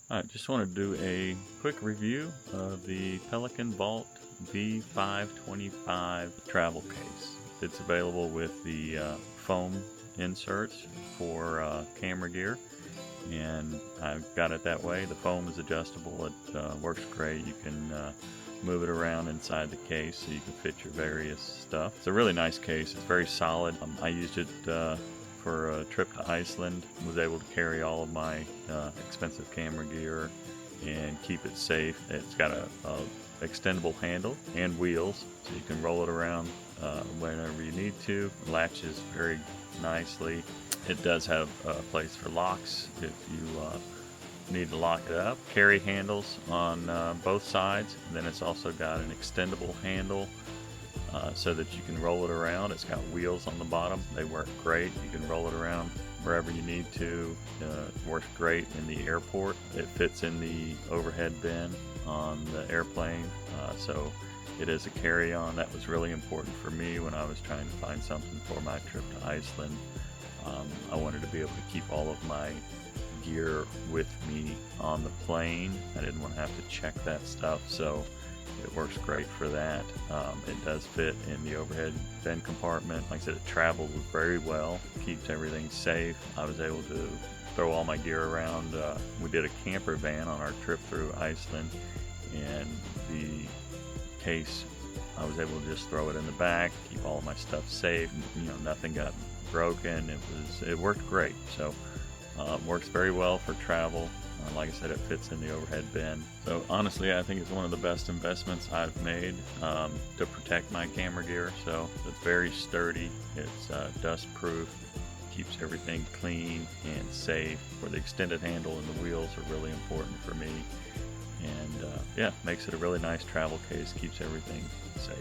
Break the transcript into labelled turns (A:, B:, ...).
A: I just want to do a quick review of the Pelican Vault V525 travel case. It's available with the foam inserts for camera gear, and I've got it that way. The foam is adjustable. It works great. You can move it around inside the case so you can fit your various stuff. It's a really nice case. It's very solid. I used it for a trip to Iceland. Was able to carry all of my expensive camera gear and keep it safe. It's got a extendable handle and wheels, so you can roll it around whenever you need to. Latches very nicely. It does have a place for locks if you need to lock it up. Carry handles on both sides. And then it's also got an extendable handle so that you can roll it around. It's got wheels on the bottom. They work great. You can roll it around wherever you need to. It works great in the airport. It fits in the overhead bin on the airplane. So it is a carry-on. That was really important for me when I was trying to find something for my trip to Iceland. I wanted to be able to keep all of my gear with me on the plane. I didn't want to have to check that stuff, so it works great for that. It does fit in the overhead bin compartment. Like I said, it travels very well, keeps everything safe. I was able to throw all my gear around. We did a camper van on our trip through Iceland, and the case, I was able to just throw it in the back, keep all of my stuff safe. Nothing got broken. It worked great. So works very well for travel. Like I said, it fits in the overhead bin. So honestly, I think it's one of the best investments I've made to protect my camera gear. So it's very sturdy. It's dust proof. Keeps everything clean and safe. For the extended handle and the wheels are really important for me. And yeah, makes it a really nice travel case. Keeps everything safe.